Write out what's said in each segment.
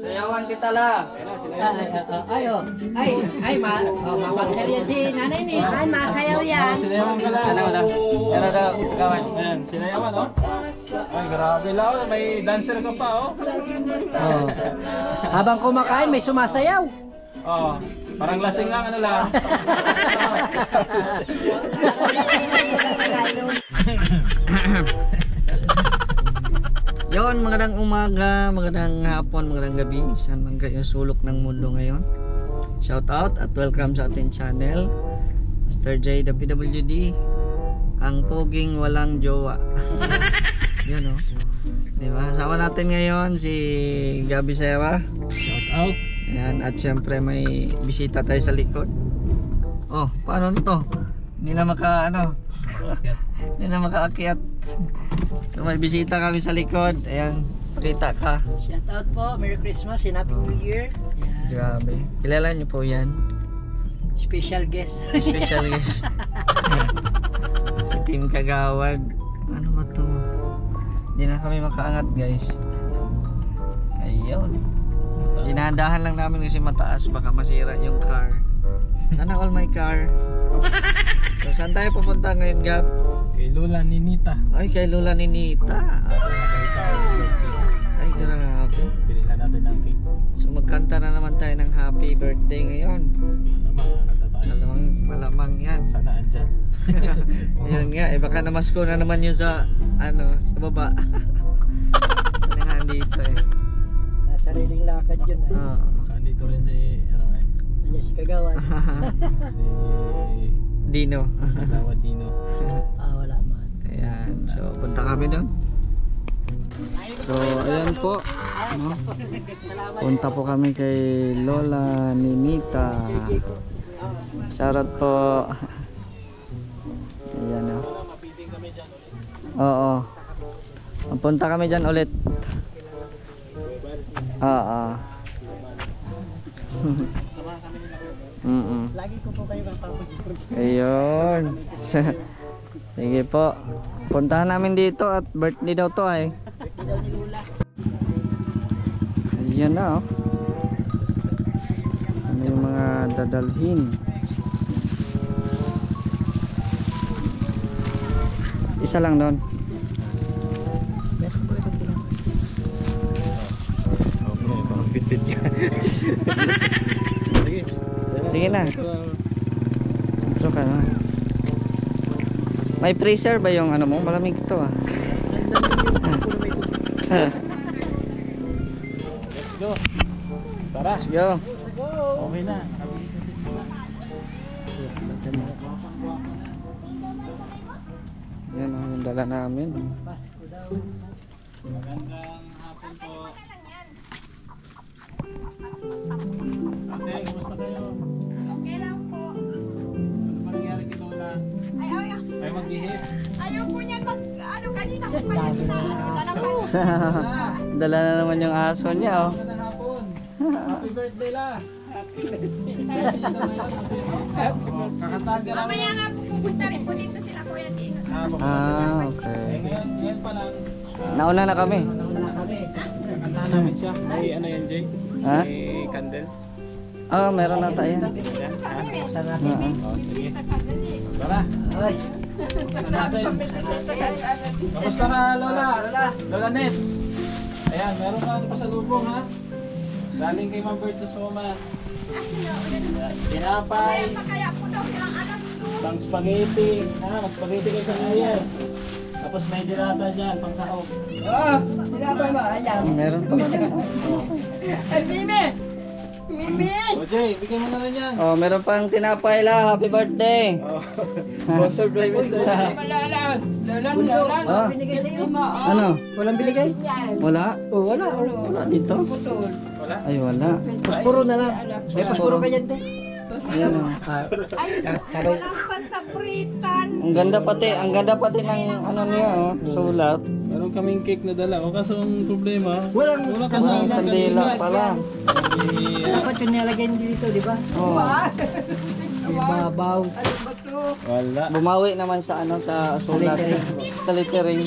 Sayawan kita lah. Mapagdali yan si nanay ni. Ay, masayaw yan. Sinayawan ka lang. Yan ada kawan. Ayan, sinayawan oh. Ay, grabe lang. May dancer ka pa oh. Oh. Habang kumakain, may sumasayaw. Oh, parang lasing lang ano lang. Yon, magandang umaga, magandang hapon, magandang gabi. Saan man kayo sulok ng mundo ngayon. Shout out at welcome sa ating channel, Mr. J WWD, ang poging walang jowa. Yan oh. Diba? Sama natin ngayon si Gabi Sera. Shout out. Ayan, at syempre may bisita tayo sa likod. Oh, paano nito? Hindi na makaakyat. So, may bisita kami sa likod. Ayan, pakita ka. Shout out po. Merry Christmas and Happy New Year. Yan. Grabe. Kilala niyo po yan. Special guest. Special guest. Si Team Kagawad. Ano ba to? Hindi na kami makaangat guys. Ayun. Dinadahan lang namin kasi mataas. Baka masira yung car. Sana all my car. So saan tayo pupunta ngayon, Gab? Kay Lola Ninita. Ay, kay Lola Ninita. Ay, grabe. Binila natin ng cake. So magkanta na naman tayo ng happy birthday ngayon. Malamang yan. Sana andyan. Ayun nga, baka namasko na naman yun sa sa baba. Ano nga dito eh. Nasa sariling lakad yun. Baka dito rin si Nandiyan si Kagawad. si Dino. Kagawad Dino. Wala man. Ayan, so punta kami doon. So ayan po, no? Punta po kami kay Lola Ninita. Shoutout po. Ayan o. Oo. Punta kami dyan ulit. Oo. Lagi ko po kayo magpapagipag. Ayun. Sige po. Puntahan namin dito at birthday daw to ay. Birthday daw ni Lula. Ayan na oh. Ano yung mga dadalhin? Isa lang doon. Okay, parang fit-fit ka. Sige na. Intro ka na. May freezer ba yung ano mo? Malamig ito ah. Let's go. Tara. Let's go. Okay na. Yan oh, yung dala namin. Pasko daw. Magandang hapon po. Ate, kumusta kayo? Okay lang po. Ano ba nangyari kay Lola? Ay maghihip. Ayaw po niyan kanina ko Just pa dami yun na. Dala na naman yung aso niya oh. Magandang hapon. Happy birthday la. Kakantahan ka namin. Mamaya nga po pupunta rin po dito sila Kuya Dino. Okay. Ngayon pa lang. Nauna na kami. Wala kami. Kakantahan namin siya. May ano yan, Jay? Ha? May candle. Ah, meron na tayo. Yan, ha? Buksan natin. Sige. Tara. Ay. Buksan natin. Kamusta ka, Lola? Lola Nets. Ayan, meron ka pa sa lubong, ha? Galing kay Ma'am Bird sa Soma. Tinapay. Kaya po daw silang anak ko. Pang spaghetti. Mag-spaghetti kayo sa New Year. Tapos may dilata dyan, pang sahaw. Meron pa. O Jay, bigyan mo na rin yan. Oh, meron pang tinapay la. Happy birthday. Sponsored by Mr. Jay. Bunso, Ah. binigay sa iyo. Ano? Walang binigay? Wala? Wala. Wala dito? Wala? Ay, wala. Paspuro na lang. May paspuro ka dyan, te. Ayan oh. Walang pansapritan. Ang ganda pati ng ano niya oh, sulat. Meron kaming cake na dala. O kaso ang problema, Walang kasama Kandila pala. Dapat yung nilagay dito, di ba? Oh. Ibabaw. Wala. Bumawi naman sa sa sulat. Sa lettering.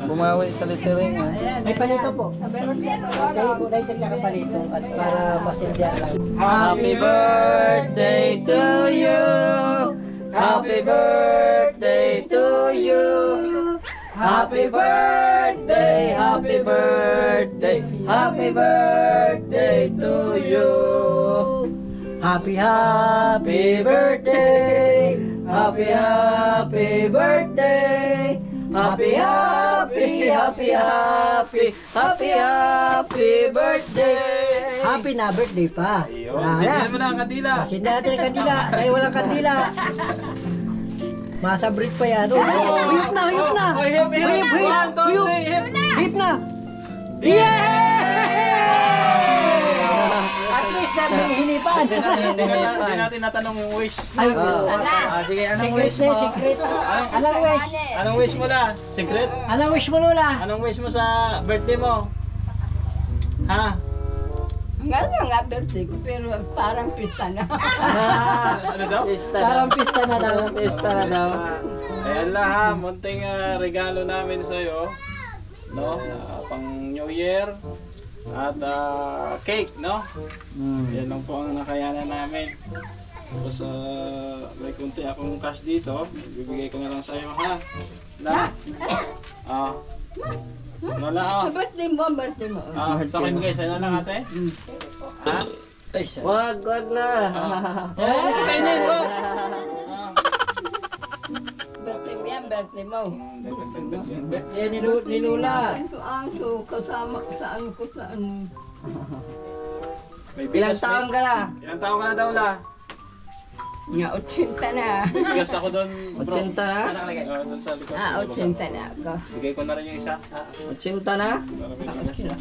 Bumawi sa littering ha. May palito po. Kayo po dahil nagkakapalito at para masindihan lang. Happy birthday to you. Happy birthday to you. Happy birthday, happy birthday, happy birthday to you. Happy, happy birthday. Happy, happy birthday. Happy, happy, happy, happy, happy, happy birthday. Happy na birthday pa. Ayun, sindihan mo na ang kandila. Sindihan natin ang kandila. Dahil walang kandila. Masabrit pa yan. Oh, hip na, hip na. Oh, hip, hip, Hip, hip, one, two, hip. three, hip. Hip na. Yeah! At least namin hinipan. Hindi natin natanong yung wish. Ay, Sige, anong secret wish na, mo? secret. Anong wish? Anong wish mo la? Secret? Anong wish mo, Lola? Anong wish mo sa birthday mo? Ha? Nga birthday ko, pero parang pista na. Ano daw? Pista Parang daw. pista na daw. Pista na daw. Ayan lang ha, munting regalo namin sa'yo. No? Pang New Year. At cake, no? Yan lang po ang nakayanan namin. Tapos may kunti akong cash dito. Bibigay ko na lang sa'yo ha. Na? Wala oh. Birthday mo. Sa akin guys, ano lang ate? Ha? Wag na. Kainin ko! Birthday mo yan, birthday mo. Yan ni Lola. Ang aso, kasama sa ano ko sa ano. May Ilang bigas, taon ka na? Ilang taon ka na daw la? Nga, 80 na. May bigas ako doon, bro. 80 na? Doon sa likod. 80 na ako. Bigay ko na rin yung isa. 80 na? Para may bigas siya.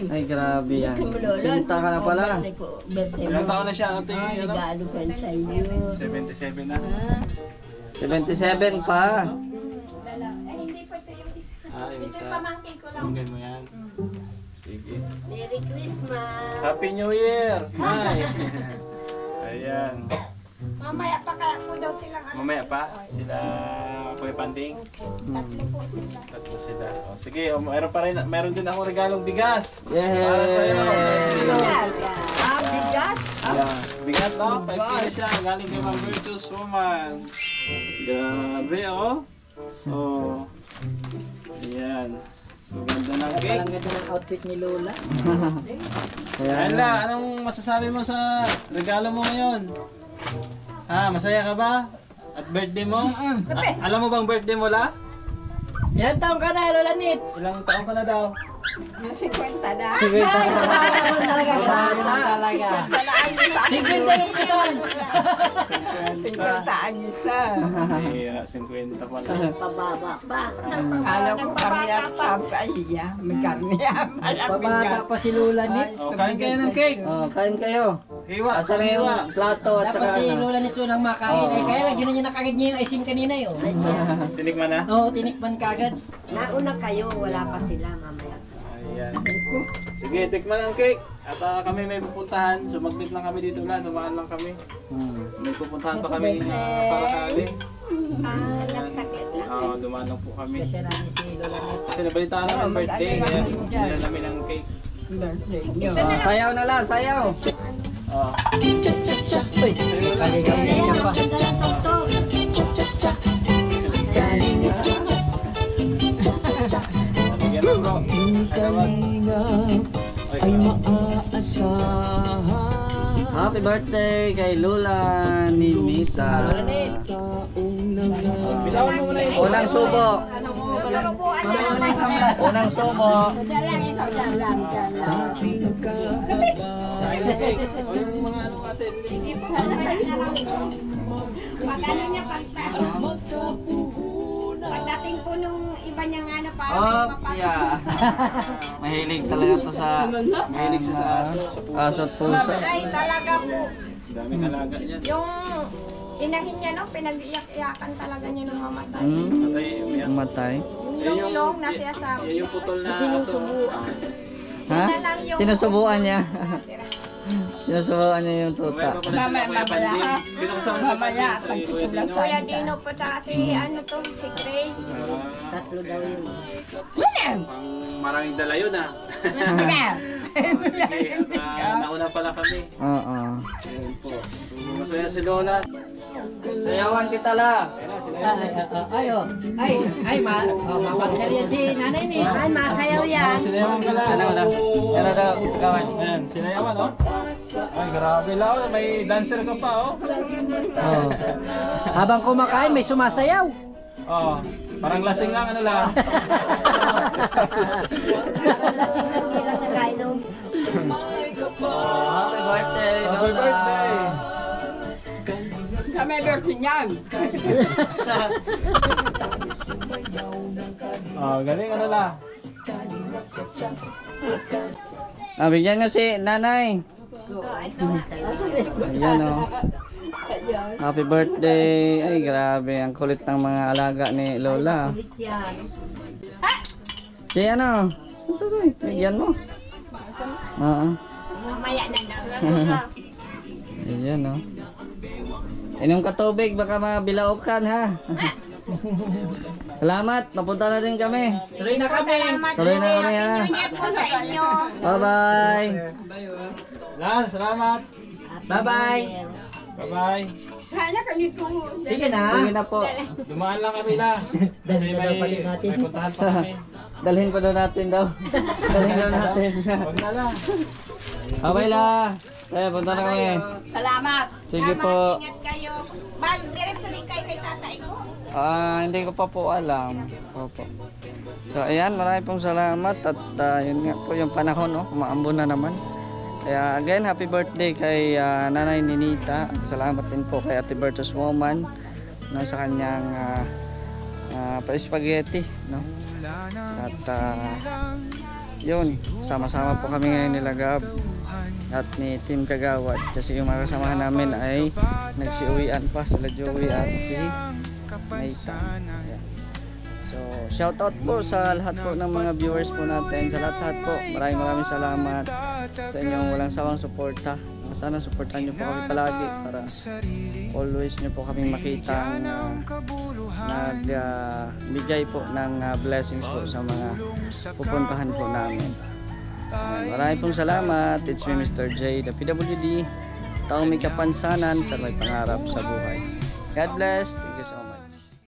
Ay, grabe yan. Simulolo. 80 ka na pala. Birthday Ilang mo. taon na siya ate? Ay, Ano? regalo ko sa iyo. 77 na. 77 pa. Yung isa. Tunggan mo yan. Sige. Merry Christmas. Happy New Year! Hi! Ayan. Mamaya pa kaya po daw silang ano. Mamaya pa, sila Kuya Panding. Tatlo po sila. Tatlo sila. O, sige, meron din akong regalong bigas. Para sa'yo. Yay! Bigat. Ayan. Bigat, no? 5 kilo siya. Galing kay Ma'am Virtuous Woman. Grabe, oh. Oh. Ayan. So, ganda ng cake. Parang ganda ng outfit ni Lola. Ayan la, anong masasabi mo sa regalo mo ngayon? Ha, masaya ka ba? At birthday mo? Alam mo bang birthday mo la? Ilan taong ka na, Lola Nits? Ilang taon ka na daw? Yung 50 na. Sige, Ay, naman talaga. talaga. 50 yung piton. 50 anyos na. Ay, 50 pa na. Pababa pa. Alam ko kami at sabi ay may karne yan. Pabata pa si Lola Nits. O, kain kayo ng cake. Oh, kain kayo. Hiwa, Asa na yung hiwa. plato at Dapat saka si ano? Lola Nits unang makain. Eh, kaya lang, ginan niya nakagad niya yung icing kanina yun. Tinikman na? Oo, tinikman kagad. Nauna kayo, wala pa sila mamaya. Ayan. Sige, tikman ang cake. At kami may pupuntahan. Sumaglit lang kami dito na. Dumaan lang kami. May pupuntahan pa kami para kali. Nagsakit lang. Oo, dumaan lang po kami. Special namin si Lola Nits. Kasi nabalitaan namin ang birthday. Kaya sila namin ang cake. Birthday niyo. Sayaw na lang, sayaw. Oo. Uy, kali-kali ka pa. Bigyan mo bro. Ay Happy birthday kay Lola ni Nisa. Lola Nits. Bilawan mo muna yung Unang subo. Unang subo. Diyan lang ikaw, diyan lang. Kain ng cake. O yung mga ano ate. Pagano niya pagdating po nung iba niyang ano para Oh, yeah. Mahilig talaga to sa Mahilig siya sa aso, sa puso. aso at puso. ay talaga po. Daming alaga niyan. Yung inahin niya no, pinag-iyak-iyakan talaga niya nung mamatay. Patay, umiyak. Matay. Yung long na siya sa Yan yung putol na aso. Ha? Sinusubuan niya. Sinusubukan niya yung tuta. Mamaya pa pala sila Mamaya, Kuya mamaya, Bandi. ha? Sino kasama ni Mamaya, Bandi? Si Kuya pagtitiblag Dino? tayo. Kuya Dino po tsaka si ano to, si Grace. Tatlo daw yun. Pang maraming dala yun ah. Sige. Sige, at nauna pala kami. Oo. Ayun po. So, masaya si Lola. Sayawan kita la. Mapagkar yan si nanay ni. Ay, masayaw yan. Sinayawan ka lang. Ano na? Ano daw gawin? Ayan, sinayawan oh. Ay, grabe lang oh. May dancer ka pa oh. Oh. Habang kumakain, may sumasayaw. Oh, parang lasing lang ano lang. Hindi lang nagkainom. Happy birthday, Happy Lola. birthday. Kami birthday niyan. Oh, galing ano lang. Bigyan nga si nanay. Ayan o. Happy birthday. Ay, grabe. Ang kulit ng mga alaga ni Lola. Ulit yan. Si ano? Ito to. Bigyan mo. Oo. Mamaya na lang. Ayan o. Inom ka tubig. Baka mabilaukan ha. Salamat. Mapunta na din kami. Tuloy na kami. Tuloy na kami ha. Ingat po sa inyo. Bye-bye. Lan, salamat. Bye-bye. Bye-bye. Sige na. Sige na po. Dumaan lang kami la. Kasi Dali na daw pali natin. may puntahan pa kami. Dalhin pa daw natin daw. Dalhin daw natin. Huwag na lang. Okay la. Eh, punta na kami. Salamat. Sige po. Ingat kayo. Diretso rin kayo kay tatay ko. Hindi ko pa po alam. Opo. So ayan, marami pong salamat at yun nga po yung panahon, no? Kumaambon na naman. Kaya again, happy birthday kay Nanay Ninita at salamat din po kay Ate Bertus Woman, no, sa kanyang pa-spaghetti, no? At yun, sama-sama po kami ngayon nila Gab at ni Team Kagawad kasi yung mga kasamahan namin ay nagsiuwian pa sila Joey at si Nathan. Ayan. So shout out po sa lahat po ng mga viewers po natin, sa lahat po, maraming salamat sa inyong walang sawang suporta. Sana suportahan nyo po kami palagi para always nyo po kami makita nagbigay po ng blessings po sa mga pupuntahan po namin. Maraming pong salamat. It's me, Mr. J, the PWD. Taong may kapansanan pero may pangarap sa buhay. God bless. Thank you so much.